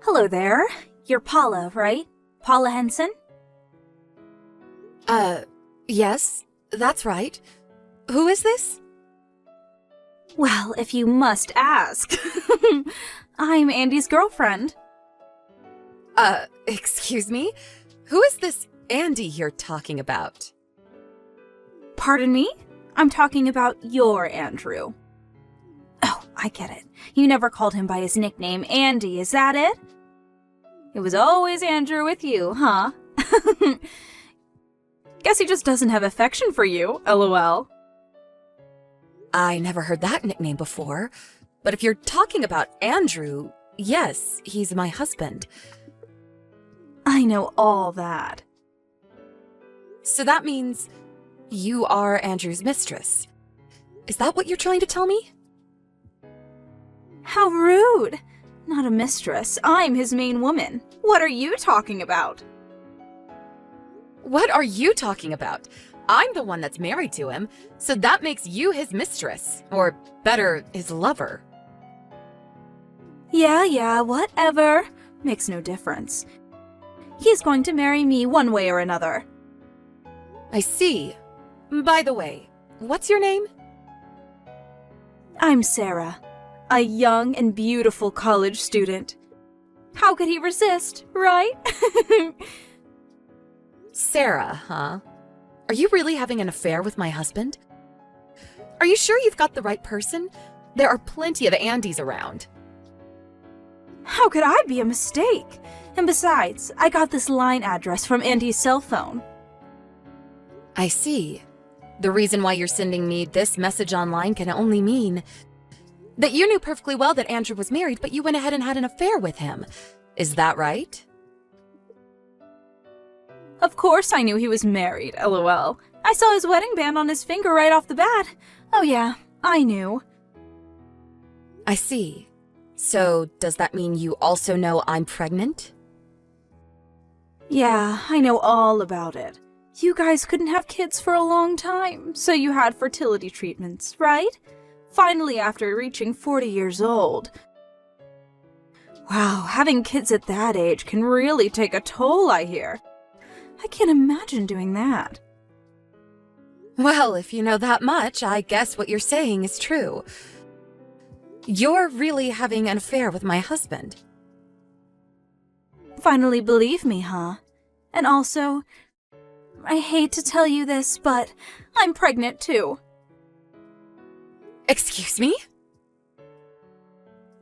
Hello there. You're Paula, right? Paula Henson? Yes, that's right. Who is this? Well, if you must ask. I'm Andy's girlfriend. Excuse me? Who is this Andy you're talking about? Pardon me? I'm talking about your Andrew. Oh, I get it. You never called him by his nickname, Andy, is that it? It was always Andrew with you, huh? Guess he just doesn't have affection for you, lol. I never heard that nickname before, but if you're talking about Andrew, yes, he's my husband. I know all that. So that means you are Andrew's mistress. Is that what you're trying to tell me? How rude! Not a mistress, I'm his main woman. What are you talking about? What are you talking about? I'm the one that's married to him, so that makes you his mistress, or better, his lover. Yeah, whatever. Makes no difference. He's going to marry me one way or another. I see. By the way, what's your name? I'm Sarah, a young and beautiful college student. How could he resist, right? Sarah, huh? Are you really having an affair with my husband? Are you sure you've got the right person? There are plenty of Andys around. How could I be a mistake? And besides, I got this line address from Andy's cell phone. I see. The reason why you're sending me this message online can only mean that you knew perfectly well that Andrew was married, but you went ahead and had an affair with him. Is that right? Of course I knew he was married, lol. I saw his wedding band on his finger right off the bat. Oh yeah, I knew. I see. So, does that mean you also know I'm pregnant? Yeah, I know all about it. You guys couldn't have kids for a long time, so you had fertility treatments, right? Finally, after reaching 40 years old. Wow, having kids at that age can really take a toll, I hear. I can't imagine doing that. Well, if you know that much, I guess what you're saying is true. You're really having an affair with my husband. Finally believe me, huh? And also, I hate to tell you this, but I'm pregnant too. Excuse me?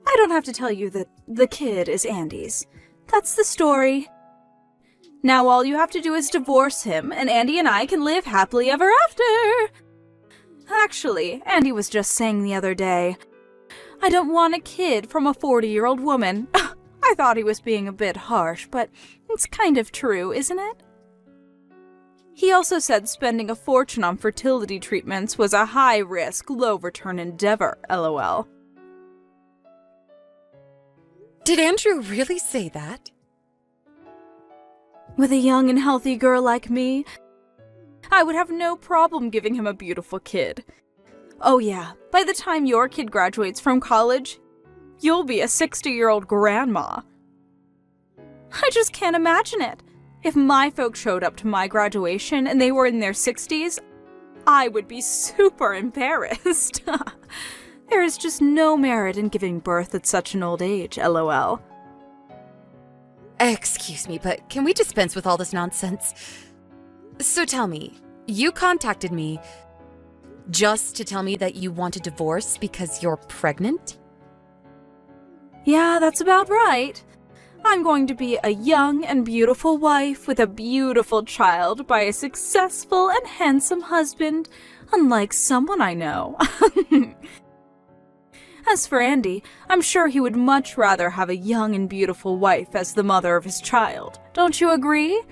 I don't have to tell you that the kid is Andy's. That's the story. Now all you have to do is divorce him, and Andy and I can live happily ever after. Actually, Andy was just saying the other day, I don't want a kid from a 40-year-old woman. I thought he was being a bit harsh, but it's kind of true, isn't it? He also said spending a fortune on fertility treatments was a high-risk, low-return endeavor, lol. Did Andrew really say that? With a young and healthy girl like me, I would have no problem giving him a beautiful kid. Oh yeah, by the time your kid graduates from college, you'll be a 60-year-old grandma. I just can't imagine it. If my folks showed up to my graduation and they were in their 60s, I would be super embarrassed. There is just no merit in giving birth at such an old age, lol. Excuse me, but can we dispense with all this nonsense? So tell me, you contacted me just to tell me that you want a divorce because you're pregnant? Yeah, that's about right. I'm going to be a young and beautiful wife with a beautiful child by a successful and handsome husband, unlike someone I know. As for Andy, I'm sure he would much rather have a young and beautiful wife as the mother of his child. Don't you agree?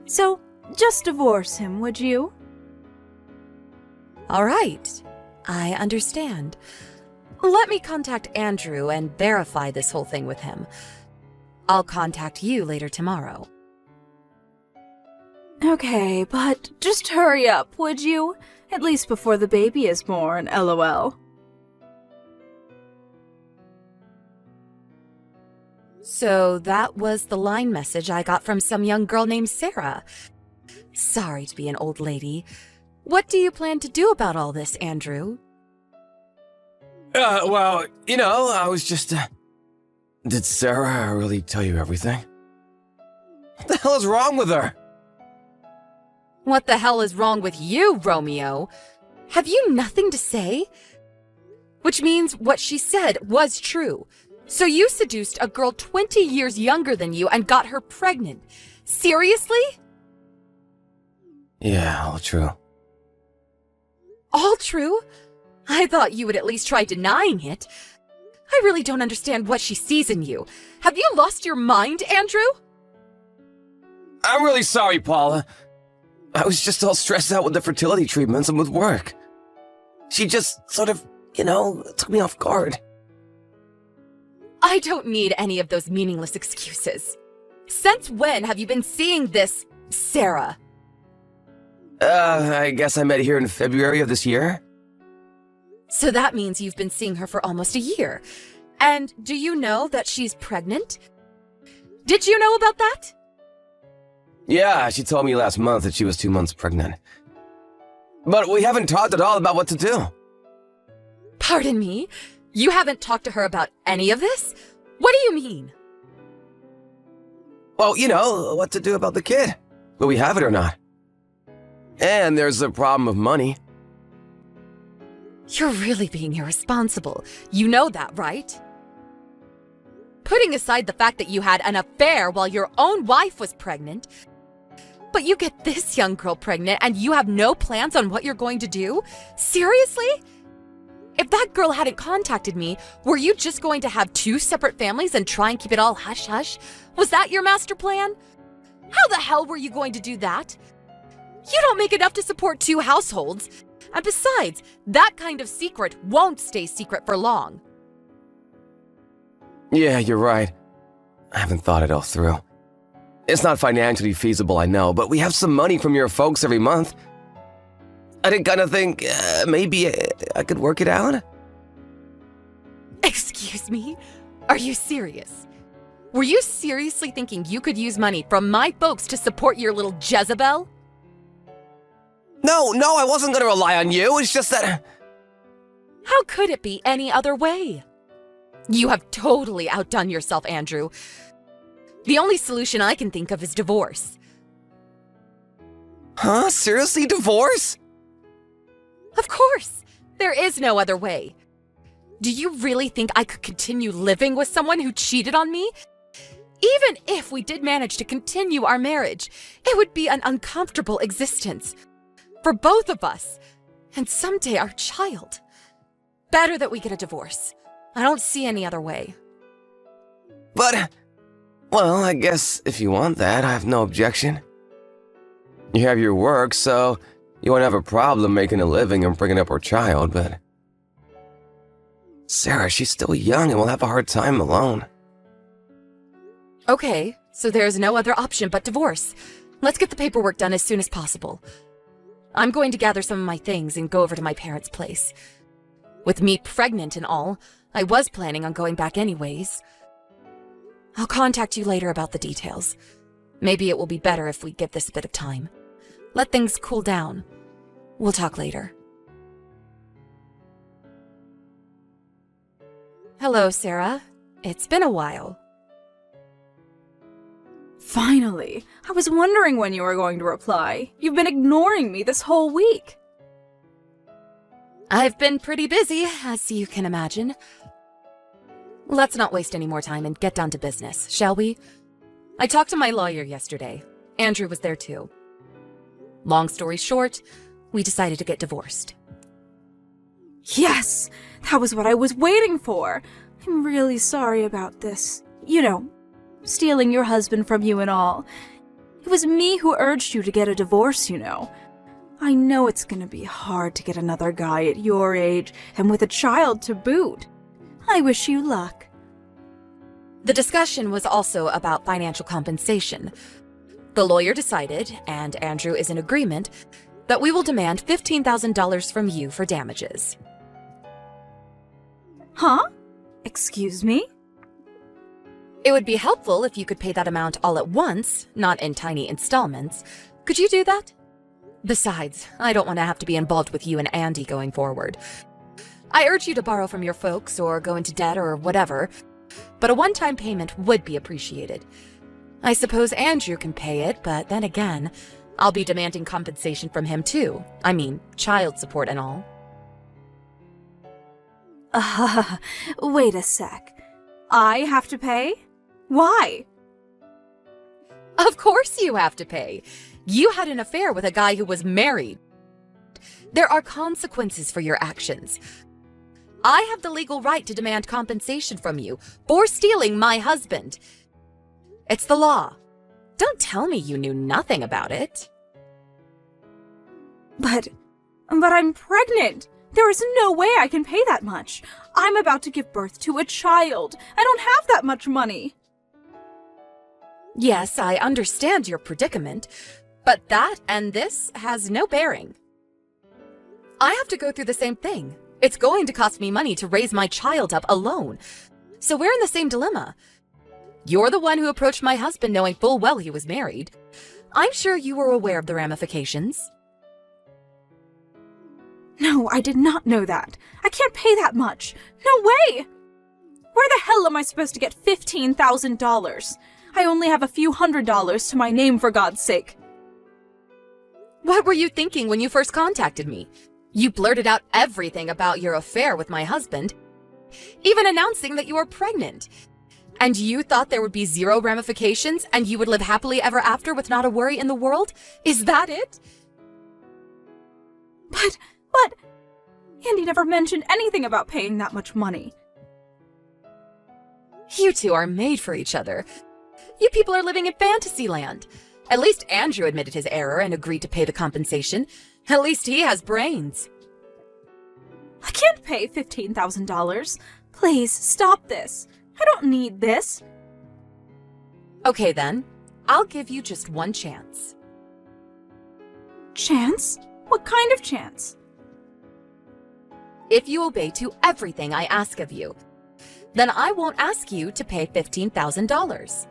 So, just divorce him, would you? All right, I understand. Let me contact Andrew and verify this whole thing with him. I'll contact you later tomorrow. Okay, but just hurry up, would you? At least before the baby is born, lol. So that was the line message I got from some young girl named Sarah. Sorry to be an old lady. What do you plan to do about all this, Andrew? Well, I was just, Did Sarah really tell you everything? What the hell is wrong with her? What the hell is wrong with you, Romeo? Have you nothing to say? Which means what she said was true. So you seduced a girl 20 years younger than you and got her pregnant. Seriously? Yeah, all true. All true? I thought you would at least try denying it. I really don't understand what she sees in you. Have you lost your mind, Andrew? I'm really sorry, Paula. I was just all stressed out with the fertility treatments and with work. She just sort of, took me off guard. I don't need any of those meaningless excuses. Since when have you been seeing this, Sarah? I guess I met here in February of this year. So that means you've been seeing her for almost a year. And do you know that she's pregnant? Did you know about that? Yeah, she told me last month that she was 2 months pregnant. But we haven't talked at all about what to do. Pardon me? You haven't talked to her about any of this? What do you mean? Well, what to do about the kid. Will we have it or not? And there's the problem of money. You're really being irresponsible. You know that, right? Putting aside the fact that you had an affair while your own wife was pregnant, but you get this young girl pregnant and you have no plans on what you're going to do? Seriously? If that girl hadn't contacted me, were you just going to have 2 separate families and try and keep it all hush-hush? Was that your master plan? How the hell were you going to do that? You don't make enough to support 2 households. And besides, that kind of secret won't stay secret for long. Yeah, you're right. I haven't thought it all through. It's not financially feasible, I know, but we have some money from your folks every month. I did kind of think maybe I could work it out. Excuse me? Are you serious? Were you seriously thinking you could use money from my folks to support your little Jezebel? No, I wasn't going to rely on you. It's just that... How could it be any other way? You have totally outdone yourself, Andrew. The only solution I can think of is divorce. Huh? Seriously? Divorce? Of course! There is no other way. Do you really think I could continue living with someone who cheated on me? Even if we did manage to continue our marriage, it would be an uncomfortable existence. For both of us. And someday our child. Better that we get a divorce. I don't see any other way. But... Well, I guess if you want that, I have no objection. You have your work, so you won't have a problem making a living and bringing up our child, but... Sarah, she's still young and will have a hard time alone. Okay, so there's no other option but divorce. Let's get the paperwork done as soon as possible. I'm going to gather some of my things and go over to my parents' place. With me pregnant and all, I was planning on going back anyways. I'll contact you later about the details. Maybe it will be better if we give this a bit of time. Let things cool down. We'll talk later. Hello, Sarah. It's been a while. Finally! I was wondering when you were going to reply. You've been ignoring me this whole week. I've been pretty busy, as you can imagine. Let's not waste any more time and get down to business, shall we? I talked to my lawyer yesterday. Andrew was there too. Long story short, we decided to get divorced. Yes! That was what I was waiting for! I'm really sorry about this. Stealing your husband from you and all. It was me who urged you to get a divorce, I know it's gonna be hard to get another guy at your age and with a child to boot. I wish you luck. The discussion was also about financial compensation. The lawyer decided, and Andrew is in agreement, that we will demand $15,000 from you for damages. Huh? Excuse me? It would be helpful if you could pay that amount all at once, not in tiny installments. Could you do that? Besides, I don't want to have to be involved with you and Andy going forward. I urge you to borrow from your folks or go into debt or whatever, but a one-time payment would be appreciated. I suppose Andrew can pay it, but then again, I'll be demanding compensation from him too. I mean, child support and all. Wait a sec. I have to pay? Why? Of course you have to pay. You had an affair with a guy who was married. There are consequences for your actions. I have the legal right to demand compensation from you for stealing my husband. It's the law. Don't tell me you knew nothing about it. But I'm pregnant. There is no way I can pay that much. I'm about to give birth to a child. I don't have that much money. Yes, I understand your predicament, but that and this has no bearing. I have to go through the same thing. It's going to cost me money to raise my child up alone. So we're in the same dilemma. You're the one who approached my husband knowing full well he was married. I'm sure you were aware of the ramifications. No, I did not know that. I can't pay that much. No way! Where the hell am I supposed to get $15,000? I only have a few $100s to my name, for God's sake. What were you thinking when you first contacted me? You blurted out everything about your affair with my husband, even announcing that you were pregnant. And you thought there would be zero ramifications and you would live happily ever after with not a worry in the world? Is that it? But, Andy never mentioned anything about paying that much money. You two are made for each other. You people are living in fantasy land. At least Andrew admitted his error and agreed to pay the compensation. At least he has brains. I can't pay $15,000. Please, stop this. I don't need this. Okay then, I'll give you just one chance. Chance? What kind of chance? If you obey to everything I ask of you, then I won't ask you to pay $15,000.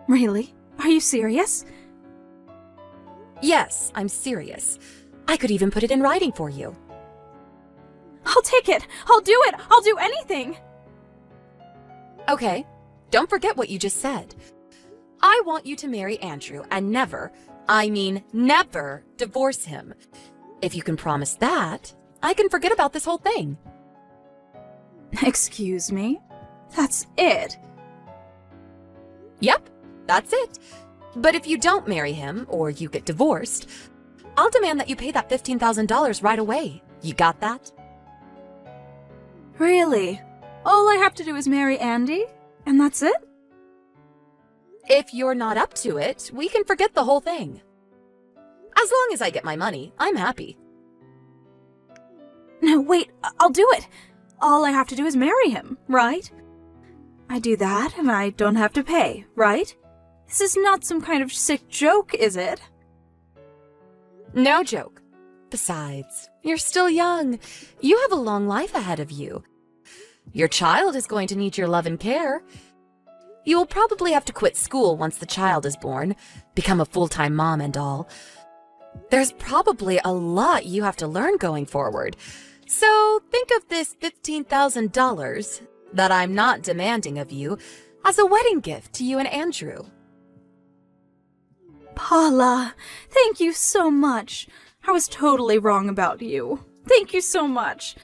Really? Are you serious? Yes, I'm serious. I could even put it in writing for you. I'll take it. I'll do it. I'll do anything. Okay, don't forget what you just said. I want you to marry Andrew and never, I mean never, divorce him. If you can promise that, I can forget about this whole thing. Excuse me? That's it. Yep, that's it. But if you don't marry him, or you get divorced, I'll demand that you pay that $15,000 right away. You got that? Really? All I have to do is marry Andy? And that's it? If you're not up to it, we can forget the whole thing. As long as I get my money, I'm happy. No, wait, I'll do it. All I have to do is marry him, right? I do that and I don't have to pay, right? This is not some kind of sick joke, is it? No joke. Besides, you're still young. You have a long life ahead of you. Your child is going to need your love and care. You will probably have to quit school once the child is born, become a full-time mom and all. There's probably a lot you have to learn going forward. So think of this $15,000 that I'm not demanding of you as a wedding gift to you and Andrew. Paula, thank you so much. I was totally wrong about you. Thank you so much.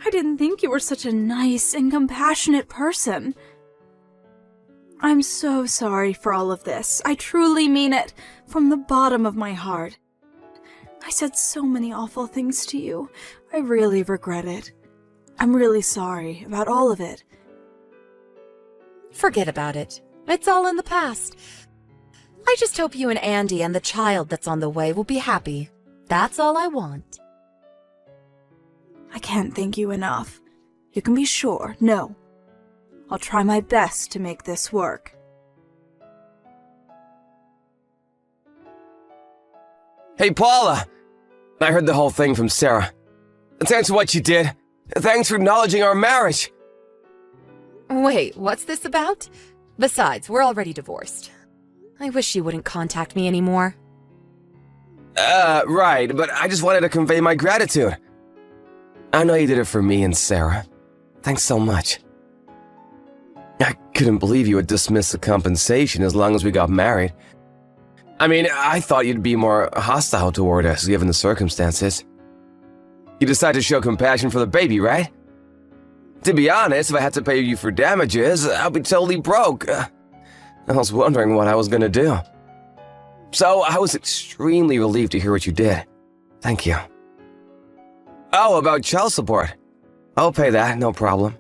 I didn't think you were such a nice and compassionate person. I'm so sorry for all of this. I truly mean it, from the bottom of my heart. I said so many awful things to you. I really regret it. I'm really sorry about all of it. Forget about it. It's all in the past. I just hope you and Andy and the child that's on the way will be happy. That's all I want. I can't thank you enough. You can be sure, no. I'll try my best to make this work. Hey, Paula! I heard the whole thing from Sarah. Thanks for what you did. Thanks for acknowledging our marriage. Wait, what's this about? Besides, we're already divorced. I wish you wouldn't contact me anymore. Right, but I just wanted to convey my gratitude. I know you did it for me and Sarah. Thanks so much. I couldn't believe you would dismiss the compensation as long as we got married. I mean, I thought you'd be more hostile toward us given the circumstances. You decided to show compassion for the baby, right? To be honest, if I had to pay you for damages, I'd be totally broke. I was wondering what I was gonna do. So I was extremely relieved to hear what you did. Thank you. Oh, about child support. I'll pay that, no problem.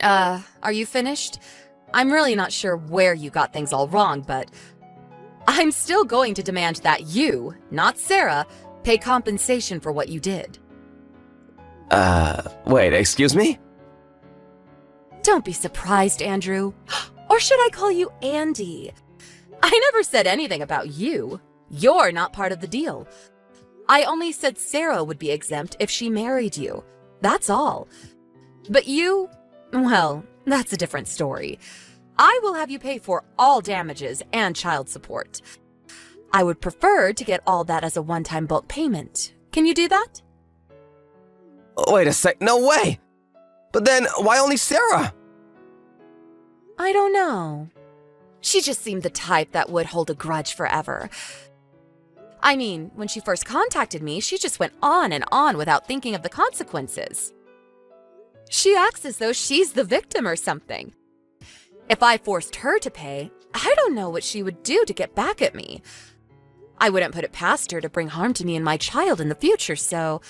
Are you finished? I'm really not sure where you got things all wrong, but I'm still going to demand that you, not Sarah, pay compensation for what you did. Wait, excuse me? Don't be surprised, Andrew. Or should I call you Andy? I never said anything about you. You're not part of the deal. I only said Sarah would be exempt if she married you. That's all. But you, well, that's a different story. I will have you pay for all damages and child support. I would prefer to get all that as a one-time bulk payment. Can you do that? Wait a sec, no way! But then, why only Sarah? I don't know. She just seemed the type that would hold a grudge forever. I mean, when she first contacted me, she just went on and on without thinking of the consequences. She acts as though she's the victim or something. If I forced her to pay, I don't know what she would do to get back at me. I wouldn't put it past her to bring harm to me and my child in the future, so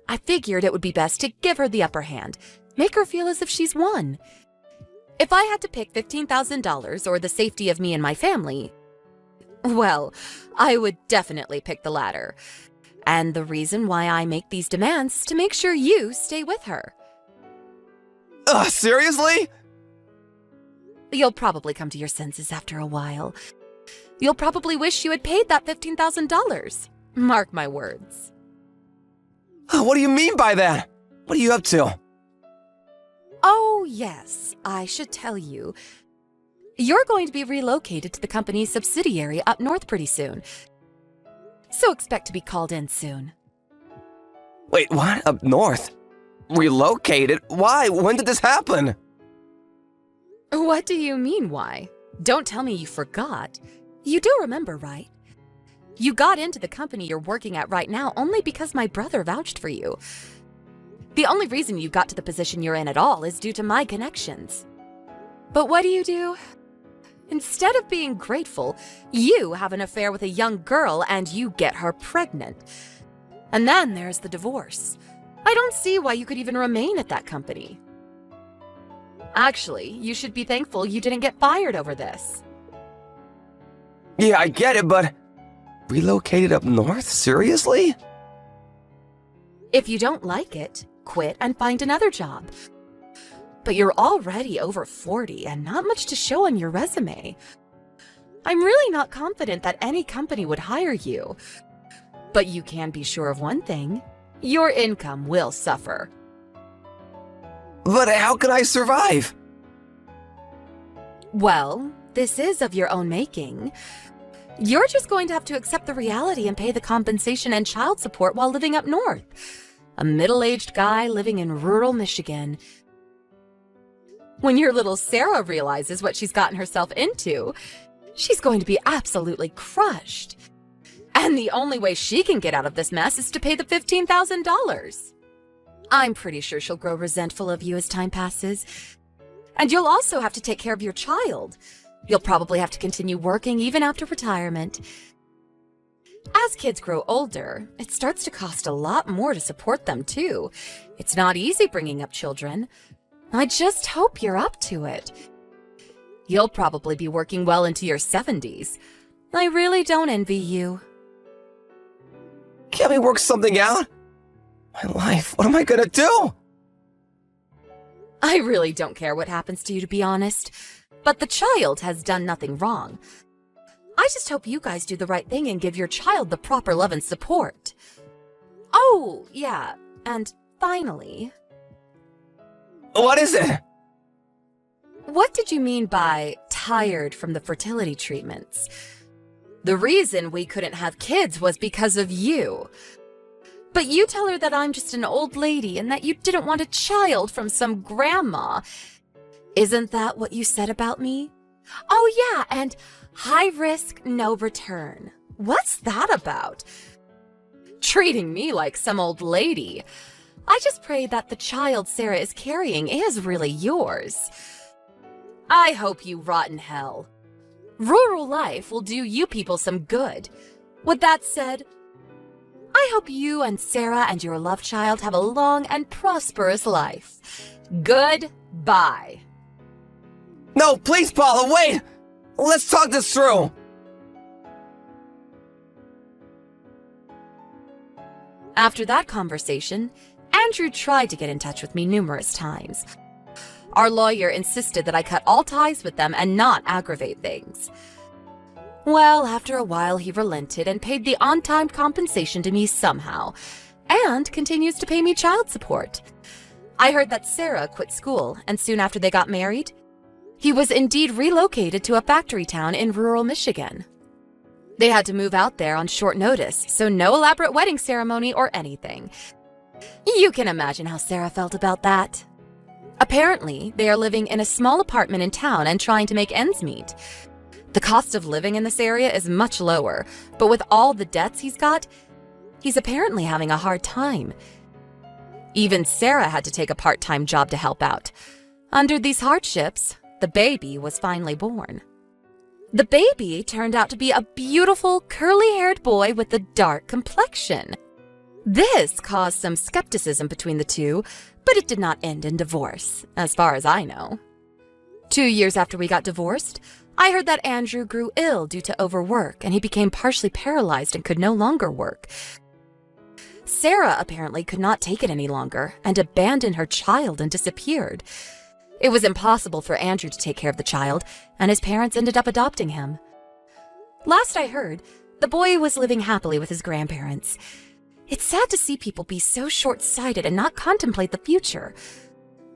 I figured it would be best to give her the upper hand, make her feel as if she's won. If I had to pick $15,000 or the safety of me and my family, well, I would definitely pick the latter. And the reason why I make these demands is to make sure you stay with her. Seriously? You'll probably come to your senses after a while. You'll probably wish you had paid that $15,000. Mark my words. What do you mean by that? What are you up to? Oh, yes, I should tell you. You're going to be relocated to the company's subsidiary up north pretty soon. So expect to be called in soon. Wait, what? Up north? Relocated? Why? When did this happen? What do you mean, why? Don't tell me you forgot. You do remember, right? You got into the company you're working at right now only because my brother vouched for you. The only reason you got to the position you're in at all is due to my connections. But what do? Instead of being grateful, you have an affair with a young girl and you get her pregnant. And then there's the divorce. I don't see why you could even remain at that company. Actually, you should be thankful you didn't get fired over this. Yeah, I get it, but relocated up north? Seriously? If you don't like it, quit and find another job. But you're already over 40 and not much to show on your resume. I'm really not confident that any company would hire you. But you can be sure of one thing. Your income will suffer. But how can I survive? Well, this is of your own making. You're just going to have to accept the reality and pay the compensation and child support while living up north. A middle-aged guy living in rural Michigan. When your little Sarah realizes what she's gotten herself into, she's going to be absolutely crushed. And the only way she can get out of this mess is to pay the $15,000. I'm pretty sure she'll grow resentful of you as time passes. And you'll also have to take care of your child. You'll probably have to continue working even after retirement. As kids grow older, it starts to cost a lot more to support them, too. It's not easy bringing up children. I just hope you're up to it. You'll probably be working well into your 70s. I really don't envy you. Can't we work something out? My life, what am I gonna do? I really don't care what happens to you, to be honest. But the child has done nothing wrong. I just hope you guys do the right thing and give your child the proper love and support. Oh, yeah, and finally... What is it? What did you mean by tired from the fertility treatments? The reason we couldn't have kids was because of you. But you tell her that I'm just an old lady and that you didn't want a child from some grandma. Isn't that what you said about me? Oh yeah, and high risk, no return. What's that about? Treating me like some old lady. I just pray that the child Sarah is carrying is really yours. I hope you rot in hell. Rural life will do you people some good. With that said, I hope you and Sarah and your love child have a long and prosperous life. Goodbye. No, please, Paula, wait! Let's talk this through! After that conversation, Andrew tried to get in touch with me numerous times. Our lawyer insisted that I cut all ties with them and not aggravate things. Well, after a while, he relented and paid the on-time compensation to me somehow, and continues to pay me child support. I heard that Sarah quit school, and soon after they got married, he was indeed relocated to a factory town in rural Michigan. They had to move out there on short notice, so no elaborate wedding ceremony or anything. You can imagine how Sarah felt about that. Apparently, they are living in a small apartment in town and trying to make ends meet. The cost of living in this area is much lower, but with all the debts he's got, he's apparently having a hard time. Even Sarah had to take a part-time job to help out. Under these hardships, the baby was finally born. The baby turned out to be a beautiful, curly-haired boy with a dark complexion. This caused some skepticism between the two, but it did not end in divorce, as far as I know. 2 years after we got divorced, I heard that Andrew grew ill due to overwork, and he became partially paralyzed and could no longer work. Sarah apparently could not take it any longer and abandoned her child and disappeared. It was impossible for Andrew to take care of the child, and his parents ended up adopting him. Last I heard, the boy was living happily with his grandparents. It's sad to see people be so short-sighted and not contemplate the future.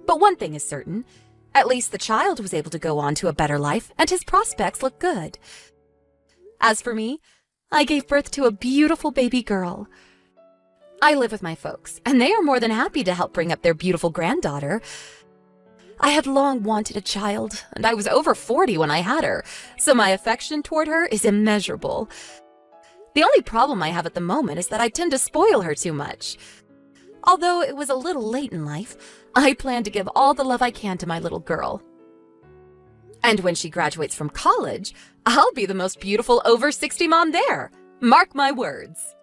But one thing is certain, at least the child was able to go on to a better life, and his prospects look good. As for me, I gave birth to a beautiful baby girl. I live with my folks, and they are more than happy to help bring up their beautiful granddaughter. I had long wanted a child, and I was over 40 when I had her, so my affection toward her is immeasurable. The only problem I have at the moment is that I tend to spoil her too much. Although it was a little late in life, I plan to give all the love I can to my little girl. And when she graduates from college, I'll be the most beautiful over 60 mom there. Mark my words.